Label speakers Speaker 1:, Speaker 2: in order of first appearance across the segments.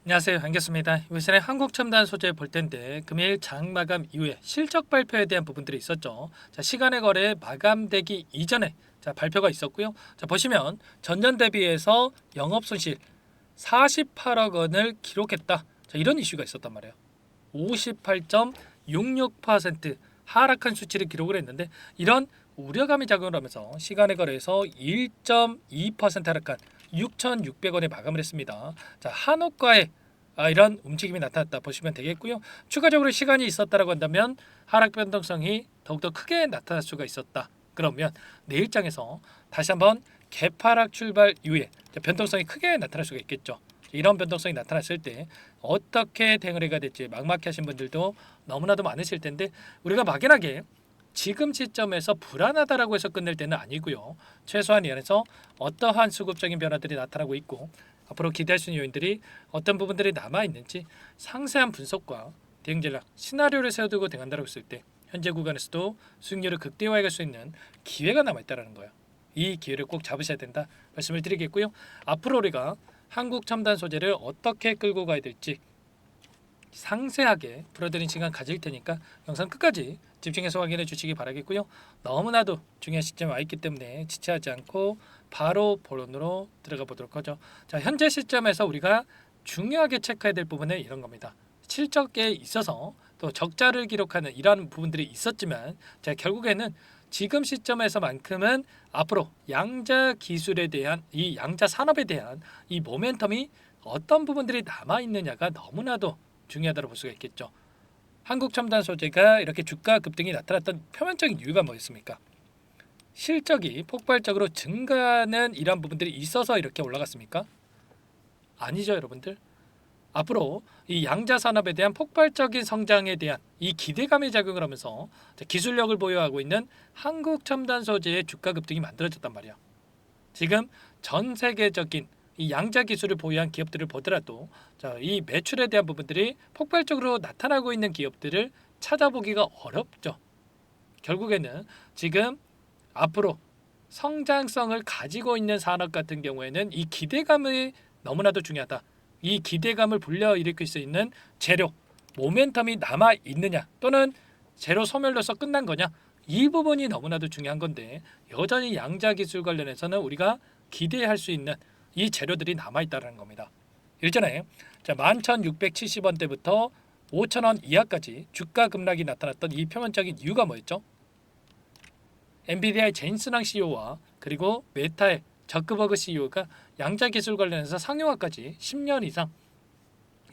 Speaker 1: 안녕하세요. 반갑습니다. 이번에 한국 첨단 소재 볼 텐데 금일 장 마감 이후에 실적 발표에 대한 부분들이 있었죠. 자, 시간의 거래 마감되기 이전에 발표가 있었고요. 자, 보시면 전년 대비해서 영업 손실 48억 원을 기록했다. 자, 이런 이슈가 있었단 말이에요. 58.66% 하락한 수치를 기록을 했는데 이런 우려감이 작용을 하면서 시간의 거래에서 1.2% 하락한 6,600원에 마감을 했습니다. 자, 한옥과의 이런 움직임이 나타났다 보시면 되겠고요. 추가적으로 시간이 있었다라고 한다면 하락 변동성이 더욱더 크게 나타날 수가 있었다. 그러면 내일장에서 다시 한번 개파락 출발 이후에 변동성이 크게 나타날 수가 있겠죠. 이런 변동성이 나타났을 때 어떻게 대응을 해야 될지 막막해 하신 분들도 너무나도 많으실 텐데 우리가 막연하게 지금 시점에서 불안하다라고 해서 끝낼 때는 아니고요. 최소한 이 안에서 어떠한 수급적인 변화들이 나타나고 있고 앞으로 기대할 수 있는 요인들이 어떤 부분들이 남아있는지 상세한 분석과 대응 전략, 시나리오를 세워두고 대응한다고 했을 때 현재 구간에서도 수익률을 극대화해 갈 수 있는 기회가 남아있다는 거예요. 이 기회를 꼭 잡으셔야 된다 말씀을 드리겠고요. 앞으로 우리가 한국 첨단 소재를 어떻게 끌고 가야 될지 상세하게 풀어드린 시간 가질 테니까 영상 끝까지 집중해서 확인해 주시기 바라겠고요. 너무나도 중요한 시점에 와 있기 때문에 지체하지 않고 바로 본론으로 들어가 보도록 하죠. 자, 현재 시점에서 우리가 중요하게 체크해야 될 부분은 이런 겁니다. 실적에 있어서 또 적자를 기록하는 이러한 부분들이 있었지만 자, 결국에는 지금 시점에서만큼은 앞으로 양자 기술에 대한 이 양자 산업에 대한 이 모멘텀이 어떤 부분들이 남아 있느냐가 너무나도 중요하다고 볼 수가 있겠죠. 한국 첨단 소재가 이렇게 주가 급등이 나타났던 표면적인 이유가 뭐였습니까? 실적이 폭발적으로 증가하는 이러한 부분들이 있어서 이렇게 올라갔습니까? 아니죠, 여러분들. 앞으로 이 양자 산업에 대한 폭발적인 성장에 대한 이 기대감이 작용을 하면서 기술력을 보유하고 있는 한국 첨단 소재의 주가 급등이 만들어졌단 말이야. 지금 전 세계적인 이 양자 기술을 보유한 기업들을 보더라도 이 매출에 대한 부분들이 폭발적으로 나타나고 있는 기업들을 찾아보기가 어렵죠. 결국에는 지금 앞으로 성장성을 가지고 있는 산업 같은 경우에는 이 기대감이 너무나도 중요하다. 이 기대감을 불러일으킬 수 있는 재료, 모멘텀이 남아 있느냐 또는 재료 소멸로서 끝난 거냐 이 부분이 너무나도 중요한 건데 여전히 양자 기술 관련해서는 우리가 기대할 수 있는 이 재료들이 남아 있다는 겁니다. 일전에 11,670원대부터 5,000원 이하까지 주가 급락이 나타났던 이 표면적인 이유가 뭐였죠? 엔비디아의 제인스랑 CEO와 그리고 메타의 저크버그 CEO가 양자 기술 관련해서 상용화까지 10년 이상,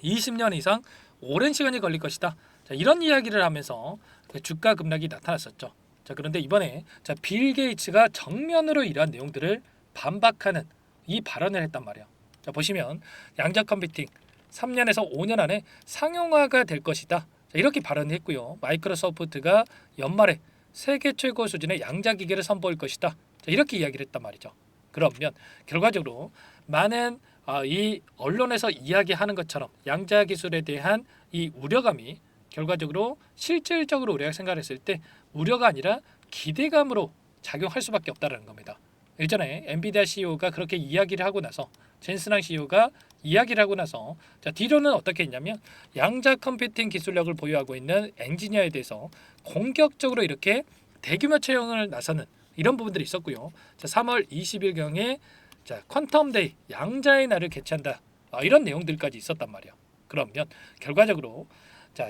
Speaker 1: 20년 이상 오랜 시간이 걸릴 것이다. 이런 이야기를 하면서 주가 급락이 나타났었죠. 그런데 이번에 빌 게이츠가 정면으로 이러한 내용들을 반박하는 이 발언을 했단 말이야. 보시면 양자 컴퓨팅 3년에서 5년 안에 상용화가 될 것이다. 이렇게 발언을 했고요. 마이크로소프트가 연말에 세계 최고 수준의 양자 기계를 선보일 것이다. 이렇게 이야기를 했단 말이죠. 그러면 결과적으로 많은 이 언론에서 이야기하는 것처럼 양자 기술에 대한 이 우려감이 결과적으로 실질적으로 우리가 생각했을 때 우려가 아니라 기대감으로 작용할 수밖에 없다는 겁니다. 예전에 엔비디아 CEO가 그렇게 이야기를 하고 나서 젠슨항 CEO가 이야기를 하고 나서 뒤로는 어떻게 했냐면 양자 컴퓨팅 기술력을 보유하고 있는 엔지니어에 대해서 공격적으로 이렇게 대규모 채용을 나서는 이런 부분들이 있었고요. 3월 20일경에 퀀텀 데이 양자의 날을 개최한다. 이런 내용들까지 있었단 말이에요. 그러면 결과적으로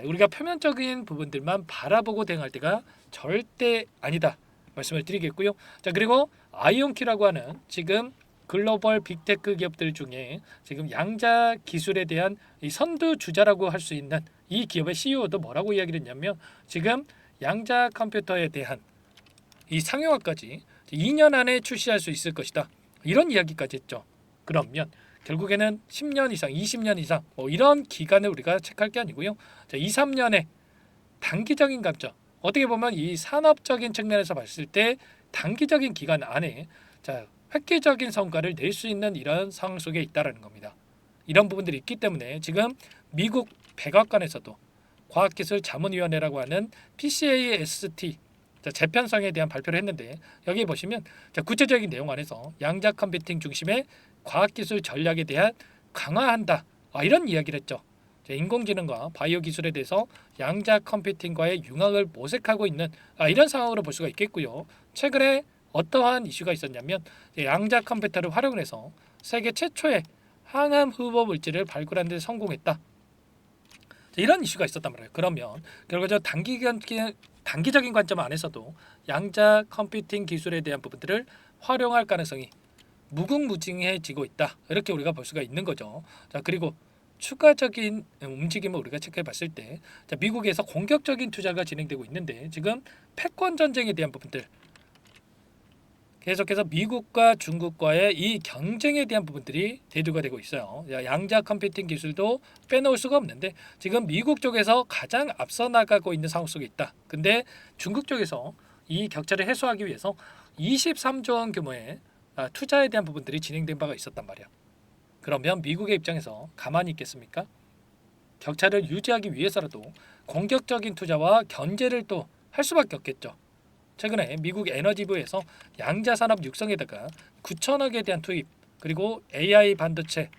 Speaker 1: 우리가 표면적인 부분들만 바라보고 대응할 때가 절대 아니다. 말씀을 드리겠고요. 그리고 아이온키라고 하는 지금 글로벌 빅테크 기업들 중에 지금 양자 기술에 대한 이 선두주자라고 할 수 있는 이 기업의 CEO도 뭐라고 이야기를 했냐면 지금 양자 컴퓨터에 대한 이 상용화까지 2년 안에 출시할 수 있을 것이다. 이런 이야기까지 했죠. 그러면 결국에는 10년 이상, 20년 이상 이런 기간을 우리가 체크할 게 아니고요. 2, 3년의 단기적인 감점. 어떻게 보면 이 산업적인 측면에서 봤을 때 단기적인 기간 안에 획기적인 성과를 낼 수 있는 이런 상황 속에 있다라는 겁니다. 이런 부분들이 있기 때문에 지금 미국 백악관에서도 과학기술자문위원회라고 하는 PCAST 재편성에 대한 발표를 했는데 여기 보시면 구체적인 내용 안에서 양자 컴퓨팅 중심의 과학기술 전략에 대한 강화한다. 이런 이야기를 했죠. 인공지능과 바이오 기술에 대해서 양자 컴퓨팅과의 융합을 모색하고 있는 이런 상황으로 볼 수가 있겠고요. 최근에 어떠한 이슈가 있었냐면 양자 컴퓨터를 활용해서 세계 최초의 항암 후보 물질을 발굴하는 데 성공했다. 이런 이슈가 있었단 말이에요. 그러면 결과적으로 단기적인 관점 안에서도 양자 컴퓨팅 기술에 대한 부분들을 활용할 가능성이 무궁무진해지고 있다. 이렇게 우리가 볼 수가 있는 거죠. 자, 그리고 추가적인 움직임을 우리가 체크해 봤을 때 미국에서 공격적인 투자가 진행되고 있는데 지금 패권 전쟁에 대한 부분들 계속해서 미국과 중국과의 이 경쟁에 대한 부분들이 대두가 되고 있어요. 양자 컴퓨팅 기술도 빼놓을 수가 없는데 지금 미국 쪽에서 가장 앞서 나가고 있는 상황 속에 있다. 근데 중국 쪽에서 이 격차를 해소하기 위해서 23조 원 규모의 투자에 대한 부분들이 진행된 바가 있었단 말이야. 그러면 미국의 입장에서 가만히 있겠습니까? 격차를 유지하기 위해서라도 공격적인 투자와 견제를 또 할 수밖에 없겠죠. 최근에 미국 에너지부에서 양자산업 육성에다가 9천억에 대한 투입, 그리고 AI 반도체,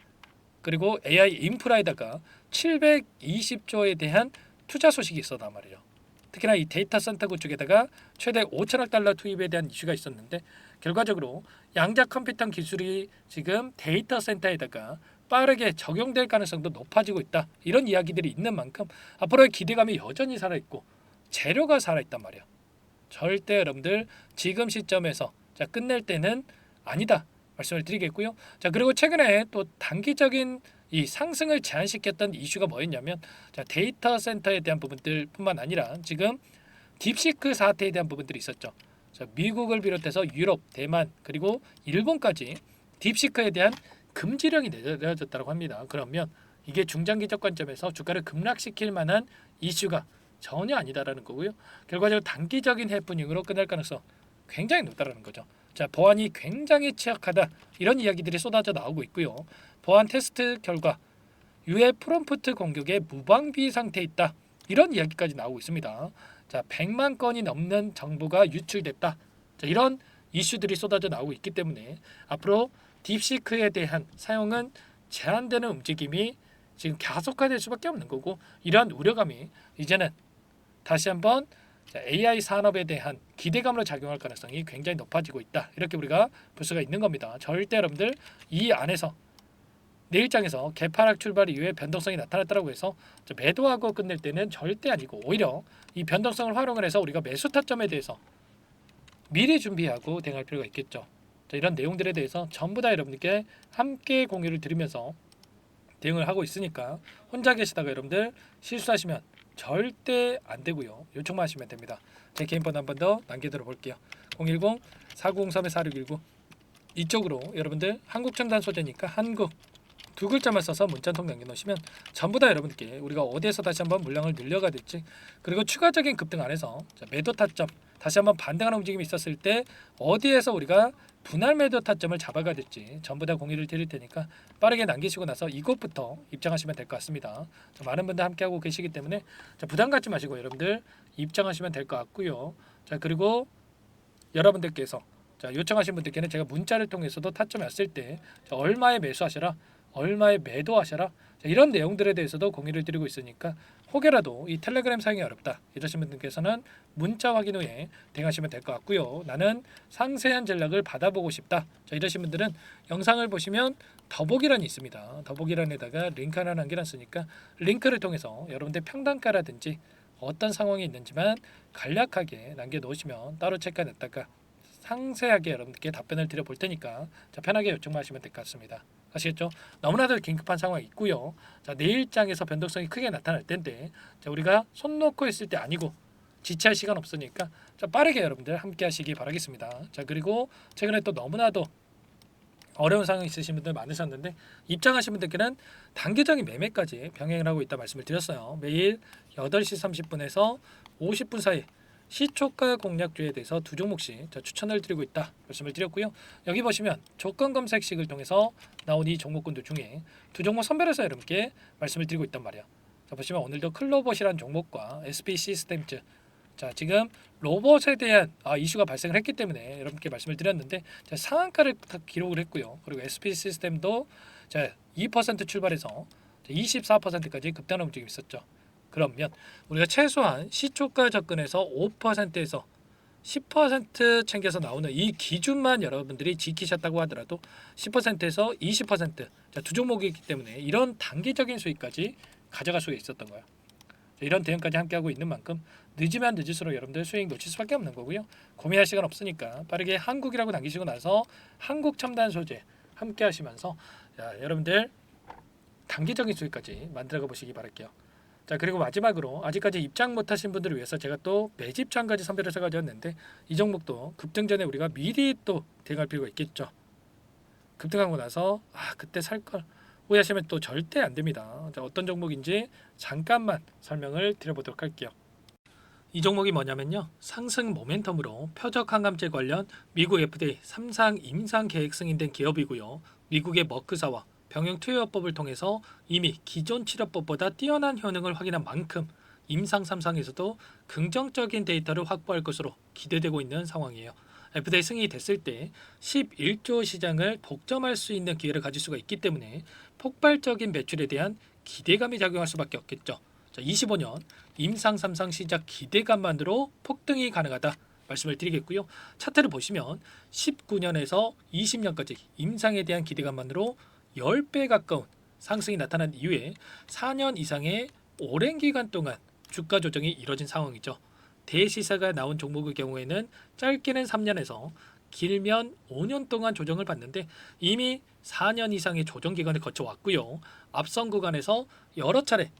Speaker 1: 그리고 AI 인프라에다가 720조에 대한 투자 소식이 있었단 말이에요. 특히나 이 데이터 센터 구축에다가 최대 5천억 달러 투입에 대한 이슈가 있었는데 결과적으로 양자 컴퓨터 기술이 지금 데이터 센터에다가 빠르게 적용될 가능성도 높아지고 있다. 이런 이야기들이 있는 만큼 앞으로의 기대감이 여전히 살아있고 재료가 살아있단 말이에요. 절대 여러분들 지금 시점에서 끝낼 때는 아니다 말씀을 드리겠고요. 자, 그리고 최근에 또 단기적인 이 상승을 제한시켰던 이슈가 뭐였냐면 데이터 센터에 대한 부분들뿐만 아니라 지금 딥시크 사태에 대한 부분들이 있었죠. 미국을 비롯해서 유럽, 대만 그리고 일본까지 딥시크에 대한 금지령이 내려졌다고 합니다. 그러면 이게 중장기적 관점에서 주가를 급락시킬 만한 이슈가 전혀 아니다라는 거고요. 결과적으로 단기적인 해프닝으로 끝날 가능성 굉장히 높다라는 거죠. 자, 보안이 굉장히 취약하다 이런 이야기들이 쏟아져 나오고 있고요. 보안 테스트 결과 유해 프롬프트 공격에 무방비 상태에 있다 이런 이야기까지 나오고 있습니다. 자, 100만 건이 넘는 정보가 유출됐다. 자, 이런 이슈들이 쏟아져 나오고 있기 때문에 앞으로 딥시크에 대한 사용은 제한되는 움직임이 지금 가속화될 수밖에 없는 거고 이러한 우려감이 이제는 다시 한번 AI 산업에 대한 기대감으로 작용할 가능성이 굉장히 높아지고 있다. 이렇게 우리가 볼 수가 있는 겁니다. 절대 여러분들 이 안에서 내일장에서 개파락 출발 이후에 변동성이 나타났다고 해서 매도하고 끝낼 때는 절대 아니고 오히려 이 변동성을 활용을 해서 우리가 매수 타점에 대해서 미리 준비하고 대응할 필요가 있겠죠. 자, 이런 내용들에 대해서 전부 다 여러분들께 함께 공유를 드리면서 대응을 하고 있으니까 혼자 계시다가 여러분들 실수하시면 절대 안 되고요. 요청만 하시면 됩니다. 제 개인 번호 한 번 더 남겨드려 볼게요. 010-4903-4619 이쪽으로 여러분들 한국첨단 소재니까 한국 두 글자만 써서 문자 통 남겨놓으시면 전부 다 여러분들께 우리가 어디에서 다시 한번 물량을 늘려가 될지 그리고 추가적인 급등 안에서 매도 타점 다시 한번 반등하는 움직임이 있었을 때 어디에서 우리가 분할 매도 타점을 잡아가 될지 전부 다 공유를 드릴 테니까 빠르게 남기시고 나서 이곳부터 입장하시면 될 것 같습니다. 많은 분들 함께하고 계시기 때문에 부담 갖지 마시고 여러분들 입장하시면 될 것 같고요. 자, 그리고 여러분들께서 요청하신 분들께는 제가 문자를 통해서도 타점이 왔을 때 얼마에 매수하셔라 얼마에 매도하셔라 이런 내용들에 대해서도 공유를 드리고 있으니까 혹여라도 이 텔레그램 사용이 어렵다 이러신 분들께서는 문자 확인 후에 대응하시면 될 것 같고요. 나는 상세한 전략을 받아보고 싶다 이러신 분들은 영상을 보시면 더보기란이 있습니다. 더보기란에다가 링크 하나 남겨놨으니까 링크를 통해서 여러분들 평단가라든지 어떤 상황이 있는지만 간략하게 남겨놓으시면 따로 체크해놨다가 상세하게 여러분들께 답변을 드려볼 테니까 편하게 요청만 하시면 될 것 같습니다. 아시겠죠? 너무나도 긴급한 상황이 있고요. 자, 내일장에서 변동성이 크게 나타날 텐데 우리가 손 놓고 있을 때 아니고 지체할 시간 없으니까 빠르게 여러분들 함께 하시기 바라겠습니다. 자, 그리고 최근에 또 너무나도 어려운 상황이 있으신 분들 많으셨는데 입장하신 분들께는 단기적인 매매까지 병행을 하고 있다 말씀을 드렸어요. 매일 8시 30분에서 50분 사이 시초가 공략주에 대해서 두 종목씩 추천을 드리고 있다 말씀을 드렸고요. 여기 보시면 조건 검색식을 통해서 나온 이 종목군들 중에 두 종목 선별해서 여러분께 말씀을 드리고 있단 말이야. 자, 보시면 오늘도 클로봇이라는 종목과 SP 시스템즈 지금 로봇에 대한 이슈가 발생을 했기 때문에 여러분께 말씀을 드렸는데 상한가를 기록을 했고요. 그리고 SP 시스템도 2% 출발해서 24%까지 급등하는 움직임이 있었죠. 그러면 우리가 최소한 시초가 접근해서 5%에서 10% 챙겨서 나오는 이 기준만 여러분들이 지키셨다고 하더라도 10%에서 20%, 두 종목이기 때문에 이런 단기적인 수익까지 가져갈 수가 있었던 거예요. 이런 대응까지 함께하고 있는 만큼 늦으면 늦을수록 여러분들 수익 놓칠 수밖에 없는 거고요. 고민할 시간 없으니까 빠르게 한국이라고 남기시고 나서 한국 첨단 소재 함께 하시면서 여러분들 단기적인 수익까지 만들어가 보시기 바랄게요. 자, 그리고 마지막으로 아직까지 입장 못하신 분들을 위해서 제가 또 매집처 한 가지 선별해서 가져왔는데, 이 종목도 급등 전에 우리가 미리 또 대응할 필요가 있겠죠. 급등하고 나서 그때 살걸 후회하시면 또 절대 안 됩니다. 자, 어떤 종목인지 잠깐만 설명을 드려보도록 할게요. 이 종목이 뭐냐면요, 상승 모멘텀으로 표적 항암제 관련 미국 FDA 3상 임상 계획 승인된 기업이고요. 미국의 머크사와 병용 투여법을 통해서 이미 기존 치료법보다 뛰어난 효능을 확인한 만큼 임상 3상에서도 긍정적인 데이터를 확보할 것으로 기대되고 있는 상황이에요. FDA 승인이 됐을 때 11조 시장을 독점할 수 있는 기회를 가질 수가 있기 때문에 폭발적인 매출에 대한 기대감이 작용할 수밖에 없겠죠. 자, 25년 임상 3상 시작 기대감만으로 폭등이 가능하다 말씀을 드리겠고요. 차트를 보시면 19년에서 20년까지 임상에 대한 기대감만으로 10배 가까운 상승이 나타난 이후에 4년 이상의 오랜 기간 동안 주가 조정이 이뤄진 상황이죠. 대시세가 나온 종목의 경우에는 짧게는 3년에서 길면 5년 동안 조정을 받는데 이미 4년 이상의 조정 기간을 거쳐왔고요. 앞선 구간에서 여러 차례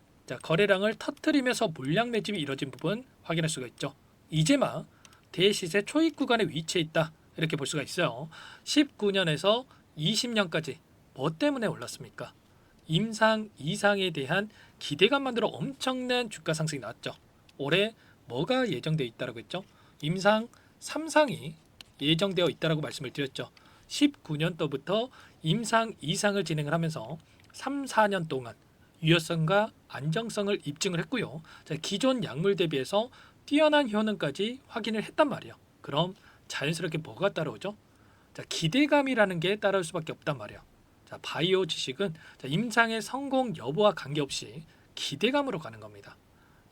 Speaker 1: 거래량을 터뜨리면서 물량 매집이 이뤄진 부분 확인할 수가 있죠. 이제 막 대시세 초입 구간에 위치해 있다 이렇게 볼 수가 있어요. 19년에서 20년까지 뭐 때문에 올랐습니까? 임상 이상에 대한 기대감만으로 엄청난 주가 상승이 나왔죠. 올해 뭐가 예정되어 있다고 했죠? 임상 3상이 예정되어 있다고 말씀을 드렸죠. 19년도부터 임상 이상을 진행을 하면서 3, 4년 동안 유효성과 안정성을 입증을 했고요. 자, 기존 약물 대비해서 뛰어난 효능까지 확인을 했단 말이에요. 그럼 자연스럽게 뭐가 따라오죠? 자, 기대감이라는 게 따라올 수밖에 없단 말이에요. 자, 바이오 지식은 임상의 성공 여부와 관계없이 기대감으로 가는 겁니다.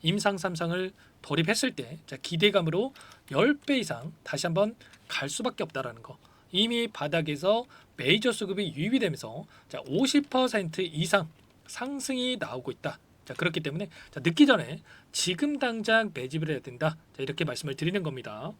Speaker 1: 임상 3상을 돌입했을 때 기대감으로 10배 이상 다시 한번 갈 수밖에 없다라는 거. 이미 바닥에서 메이저 수급이 유입이 되면서 50% 이상 상승이 나오고 있다. 자, 그렇기 때문에 늦기 전에 지금 당장 매집을 해야 된다. 자, 이렇게 말씀을 드리는 겁니다.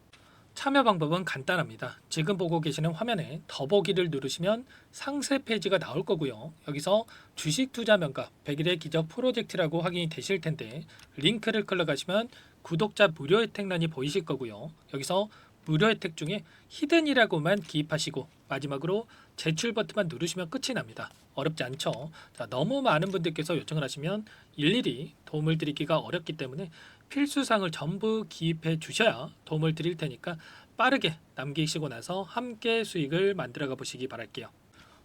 Speaker 1: 참여 방법은 간단합니다. 지금 보고 계시는 화면에 더보기를 누르시면 상세 페이지가 나올 거고요. 여기서 주식 투자 명가 100일의 기적 프로젝트라고 확인이 되실 텐데 링크를 클릭하시면 구독자 무료 혜택란이 보이실 거고요. 여기서 무료 혜택 중에 히든이라고만 기입하시고 마지막으로 제출 버튼만 누르시면 끝이 납니다. 어렵지 않죠? 자, 너무 많은 분들께서 요청을 하시면 일일이 도움을 드리기가 어렵기 때문에 필수사항을 전부 기입해 주셔야 도움을 드릴 테니까 빠르게 남기시고 나서 함께 수익을 만들어가 보시기 바랄게요.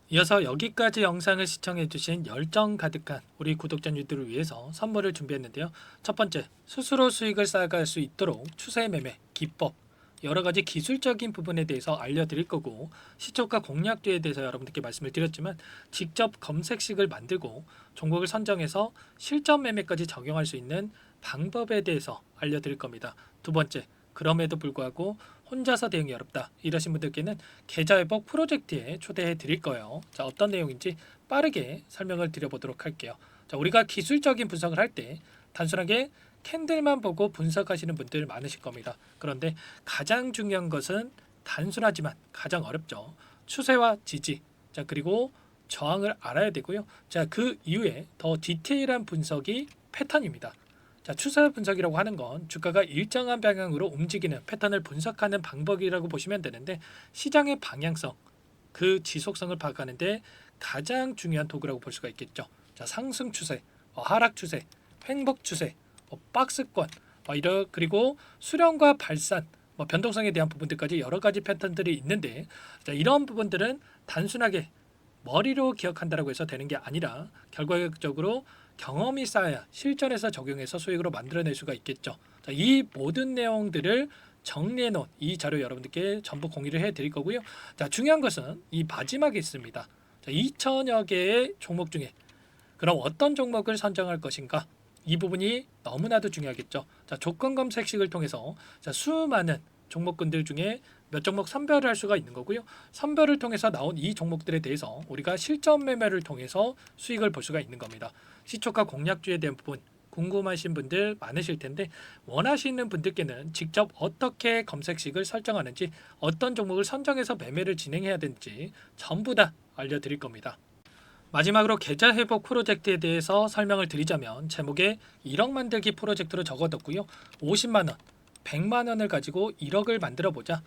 Speaker 1: 이어서 여기까지 영상을 시청해 주신 열정 가득한 우리 구독자님들을 위해서 선물을 준비했는데요. 첫 번째, 스스로 수익을 쌓아갈 수 있도록 추세 매매 기법, 여러 가지 기술적인 부분에 대해서 알려드릴 거고, 시초가 공략도에 대해서 여러분들께 말씀을 드렸지만 직접 검색식을 만들고 종목을 선정해서 실전 매매까지 적용할 수 있는 방법에 대해서 알려드릴 겁니다. 두 번째, 그럼에도 불구하고 혼자서 대응이 어렵다 이러신 분들께는 계좌회복 프로젝트에 초대해 드릴 거예요. 자, 어떤 내용인지 빠르게 설명을 드려보도록 할게요. 자, 우리가 기술적인 분석을 할 때 단순하게 캔들만 보고 분석하시는 분들 많으실 겁니다. 그런데 가장 중요한 것은 단순하지만 가장 어렵죠. 추세와 지지, 자, 그리고 저항을 알아야 되고요. 자, 그 이후에 더 디테일한 분석이 패턴입니다. 자, 추세 분석이라고 하는 건 주가가 일정한 방향으로 움직이는 패턴을 분석하는 방법이라고 보시면 되는데, 시장의 방향성, 그 지속성을 파악하는데 가장 중요한 도구라고 볼 수가 있겠죠. 자, 상승 추세, 하락 추세, 횡복 추세, 박스권, 그리고 수렴과 발산, 변동성에 대한 부분들까지 여러 가지 패턴들이 있는데, 자, 이런 부분들은 단순하게 머리로 기억한다라고 해서 되는 게 아니라 결과적으로 경험이 쌓아야 실전에서 적용해서 수익으로 만들어낼 수가 있겠죠. 자, 이 모든 내용들을 정리해 놓은 이 자료 여러분들께 전부 공유를 해 드릴 거고요. 자, 중요한 것은 이 마지막에 있습니다. 자, 2,000여 개의 종목 중에 그럼 어떤 종목을 선정할 것인가? 이 부분이 너무나도 중요하겠죠. 자, 조건 검색식을 통해서 자, 수많은 종목군들 중에 몇 종목 선별을 할 수가 있는 거고요. 선별을 통해서 나온 이 종목들에 대해서 우리가 실전 매매를 통해서 수익을 볼 수가 있는 겁니다. 시초가 공략주에 대한 부분 궁금하신 분들 많으실 텐데 원하시는 분들께는 직접 어떻게 검색식을 설정하는지 어떤 종목을 선정해서 매매를 진행해야 되는지 전부 다 알려드릴 겁니다. 마지막으로 계좌 회복 프로젝트에 대해서 설명을 드리자면 제목에 1억 만들기 프로젝트로 적어뒀고요. 50만 원, 100만 원을 가지고 1억을 만들어 보자.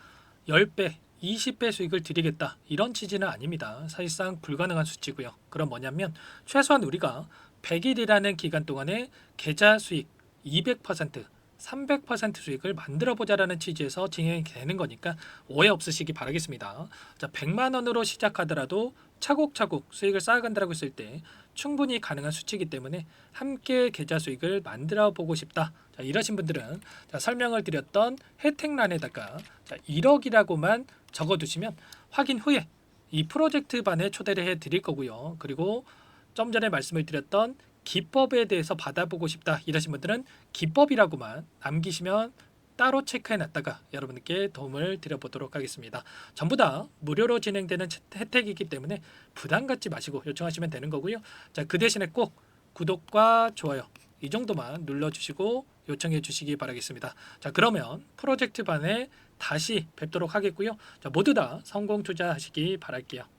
Speaker 1: 10배, 20배 수익을 드리겠다. 이런 취지는 아닙니다. 사실상 불가능한 수치고요. 그럼 뭐냐면 최소한 우리가 100일이라는 기간 동안에 계좌 수익 200%, 300% 수익을 만들어 보자라는 취지에서 진행이 되는 거니까 오해 없으시기 바라겠습니다. 자, 100만 원으로 시작하더라도 차곡차곡 수익을 쌓아간다고 했을 때 충분히 가능한 수치이기 때문에 함께 계좌 수익을 만들어 보고 싶다. 자, 이러신 분들은 자, 설명을 드렸던 혜택란에다가 자, 1억이라고만 적어두시면 확인 후에 이 프로젝트 반에 초대를 해 드릴 거고요. 그리고 좀 전에 말씀을 드렸던 기법에 대해서 받아보고 싶다 이러신 분들은 기법이라고만 남기시면 따로 체크해 놨다가 여러분께 도움을 드려보도록 하겠습니다. 전부 다 무료로 진행되는 혜택이기 때문에 부담 갖지 마시고 요청하시면 되는 거고요. 자, 그 대신에 꼭 구독과 좋아요 이 정도만 눌러주시고 요청해 주시기 바라겠습니다. 자, 그러면 프로젝트 반에 다시 뵙도록 하겠고요. 자, 모두 다 성공 투자하시기 바랄게요.